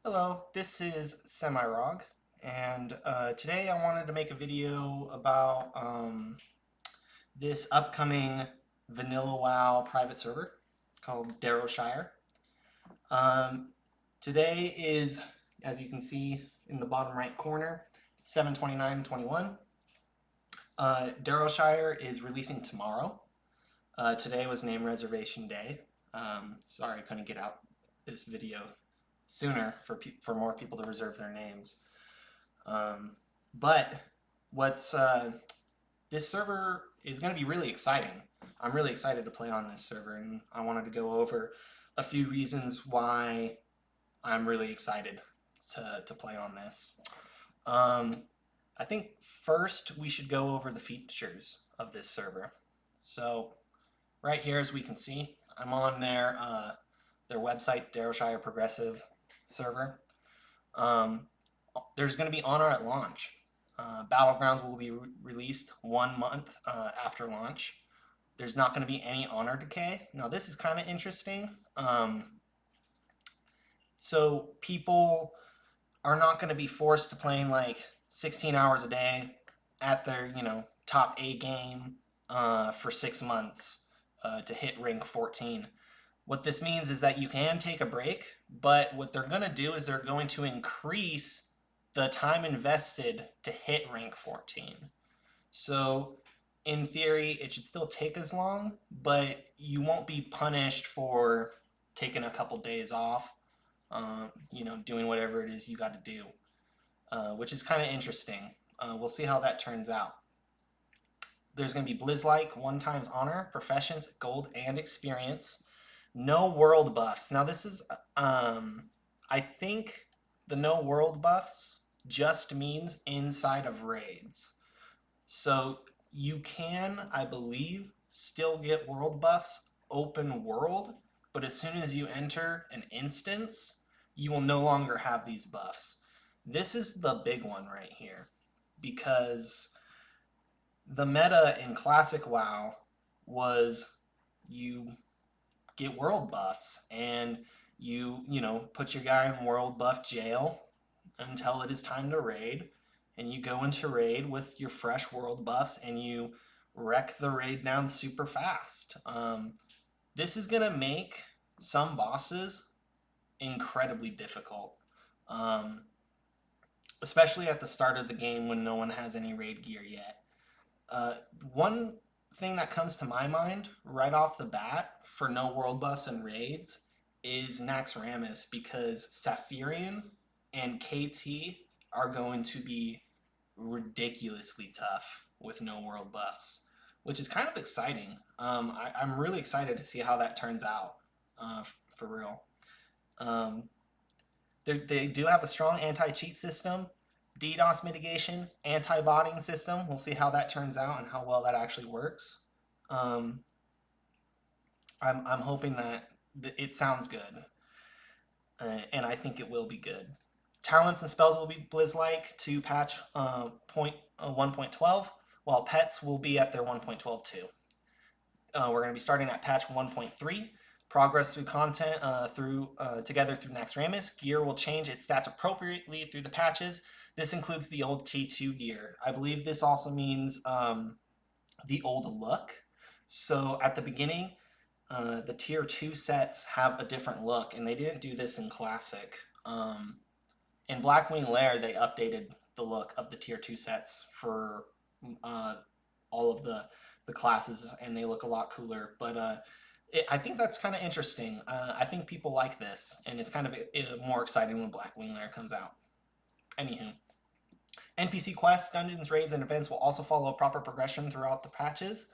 Hello, this is Semi-Reogg, and today I wanted to make a video about this upcoming Vanilla WoW private server called Darrowshire. Um, Today is, as you can see in the bottom right corner, 7/29/21. Darrowshire is releasing tomorrow. Today was name reservation day. Sorry I couldn't get out this video sooner for more people to reserve their names. But what's this server is going to be really exciting. I'm really excited to play on this server, and I wanted to go over a few reasons why I'm really excited to play on this. I think first we should go over the features of this server. So right here, as we can see, I'm on their website, Darrowshire Progressive server. There's going to be honor at launch. Battlegrounds will be released 1 month after launch. There's not going to be any honor decay. Now, this is kind of interesting. So people are not going to be forced to playing like 16 hours a day at their, top A game for 6 months to hit rank 14. What this means is that you can take a break, but what they're going to do is they're going to increase the time invested to hit rank 14. So, in theory, it should still take as long, but you won't be punished for taking a couple days off, doing whatever it is you got to do, which is kind of interesting. We'll see how that turns out. There's going to be Blizz-like, 1 times honor, professions, gold, and experience. No world buffs. Now, this is, I think the no world buffs just means inside of raids. So you can, I believe, still get world buffs open world, but as soon as you enter an instance, you will no longer have these buffs. This is the big one right here, because the meta in Classic WoW was you get world buffs and you put your guy in world buff jail until it is time to raid, and you go into raid with your fresh world buffs and you wreck the raid down super fast. This is gonna make some bosses incredibly difficult, um, especially at the start of the game when no one has any raid gear yet. One thing that comes to my mind right off the bat for no world buffs and raids is Naxxramas, because Sapphirian and KT are going to be ridiculously tough with no world buffs, which is kind of exciting. I'm really excited to see how that turns out, for real. Um, they do have a strong anti-cheat system, DDoS mitigation, anti-botting system. We'll see how that turns out and how well that actually works. Um, I'm hoping that it sounds good, and I think it will be good. Talents and spells will be Blizz-like to patch 1.12, while pets will be at their 1.12 too. We're going to be starting at patch 1.3. Progress through content together through Naxxramas. Gear will change its stats appropriately through the patches. This includes the old T2 gear. I believe this also means the old look. So at the beginning, the tier 2 sets have a different look, and they didn't do this in Classic. In Blackwing Lair, they updated the look of the tier 2 sets for all of the classes, and they look a lot cooler. But I think that's kind of interesting. I think people like this, and it's kind of more exciting when Blackwing Lair comes out. Anywho, NPC quests, dungeons, raids, and events will also follow a proper progression throughout the patches.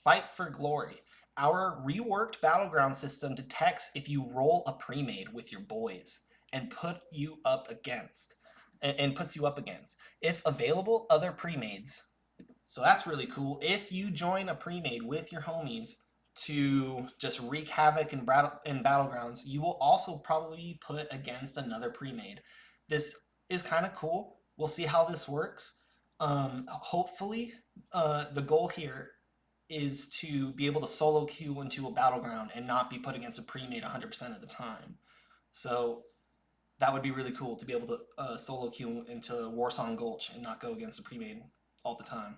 Fight for Glory. Our reworked battleground system detects if you roll a premade with your boys and puts you up against. If available, other premades. So that's really cool. If you join a premade with your homies to just wreak havoc in battlegrounds, you will also probably be put against another premade. This is kind of cool. We'll see how this works. Hopefully, the goal here is to be able to solo queue into a battleground and not be put against a premade 100% of the time. So That would be really cool to be able to solo queue into Warsong Gulch and not go against the Premade all the time.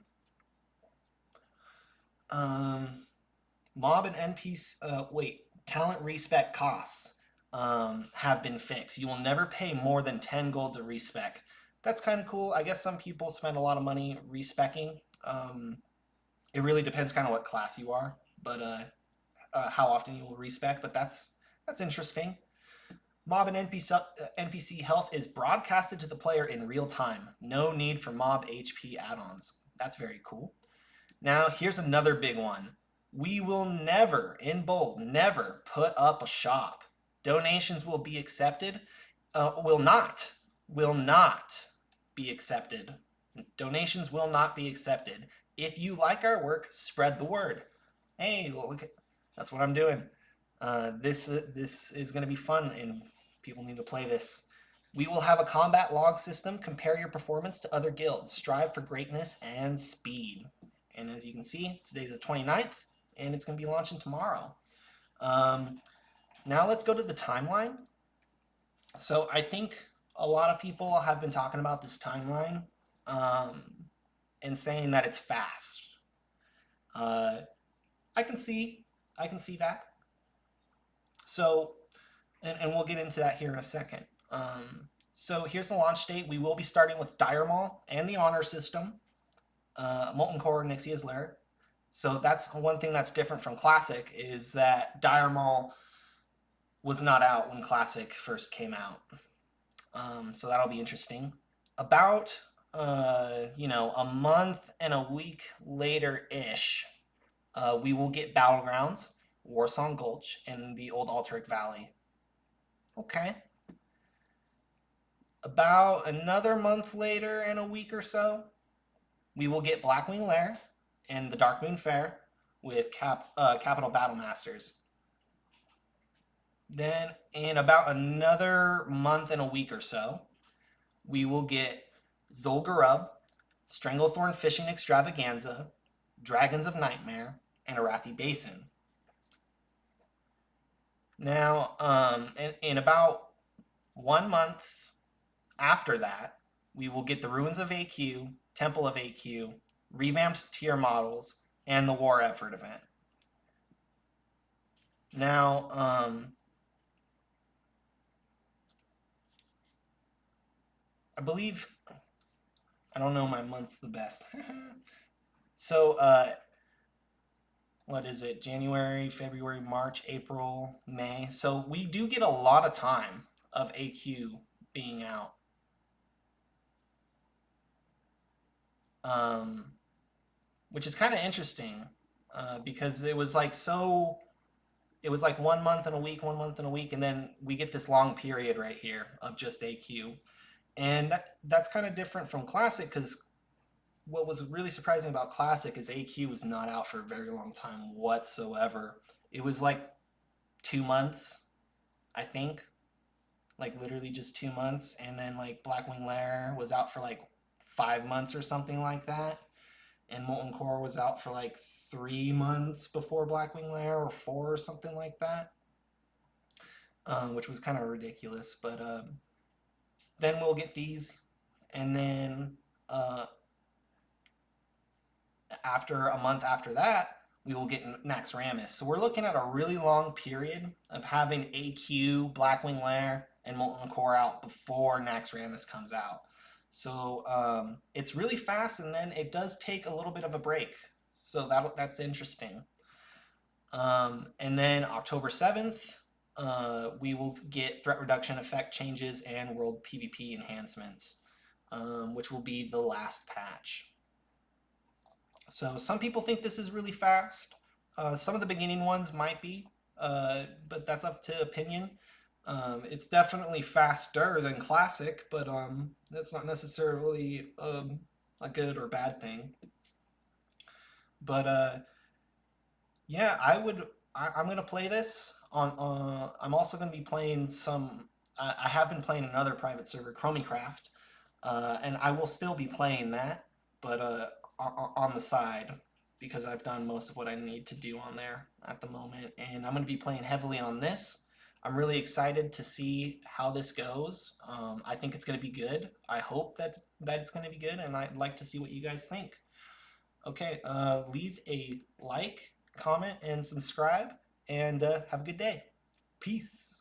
Um, Mob and NPC, talent respec costs have been fixed. You will never pay more than 10 gold to respec. That's kind of cool. I guess some people spend a lot of money respecing. It really depends kind of what class you are, but how often you will respec. But that's interesting. Mob and NPC health is broadcasted to the player in real time. No need for mob HP add-ons. That's very cool. Now, here's another big one. We will never, in bold, never put up a shop. Donations will be accepted. Will not be accepted. Donations will not be accepted. If you like our work, spread the word. Hey, look, that's what I'm doing. This is going to be fun, and people need to play this. We will have a combat log system. Compare your performance to other guilds. Strive for greatness and speed. And as you can see, today's the 29th, and it's going to be launching tomorrow. Now let's go to the timeline. So I think a lot of people have been talking about this timeline and saying that it's fast. I can see that. So, and we'll get into that here in a second. So here's the launch date. We will be starting with Dire Maul and the Honor System, Molten Core, Nixia's Lair. So that's one thing that's different from Classic, is that Dire Maul was not out when Classic first came out. So that'll be interesting. About a month and a week later-ish, we will get Battlegrounds, Warsong Gulch, and the Old Altaric Valley. Okay. About another month later and a week or so, we will get Blackwing Lair and the Darkmoon Fair with Capital Battle Masters. Then in about another month and a week or so, we will get Zul'Gurub, Stranglethorn Fishing Extravaganza, Dragons of Nightmare, and Arathi Basin. Now, in about 1 month after that, we will get the Ruins of AQ, Temple of AQ, revamped tier models, and the War Effort event. Now, I believe, I don't know my months the best. So, what is it? January, February, March, April, May. So we do get a lot of time of AQ being out. Which is kind of interesting because it was like 1 month and a week, 1 month and a week, and then we get this long period right here of just AQ. And that's kind of different from Classic, because what was really surprising about Classic is AQ was not out for a very long time whatsoever. It was like 2 months, I think. Like literally just 2 months. And then like Blackwing Lair was out for like 5 months or something like that. And Molten Core was out for like 3 months before Blackwing Lair, or 4 or something like that. Which was kind of ridiculous. But then we'll get these. And then after a month after that, we will get Naxxramas. So we're looking at a really long period of having AQ, Blackwing Lair, and Molten Core out before Naxxramas comes out. So it's really fast, and then it does take a little bit of a break. So that's interesting. And then October 7th, we will get threat reduction effect changes and world PvP enhancements, which will be the last patch. So some people think this is really fast. Some of the beginning ones might be, but that's up to opinion. It's definitely faster than Classic, but that's not necessarily a good or bad thing. But yeah, I'm gonna play this on. I'm also gonna be playing some. I have been playing another private server, Chromicraft, and I will still be playing that, but on the side, because I've done most of what I need to do on there at the moment, and I'm going to be playing heavily on this. I'm really excited to see how this goes. I think it's going to be good. I hope that it's going to be good, and I'd like to see what you guys think. Okay, leave a like, comment, and subscribe, and have a good day. Peace.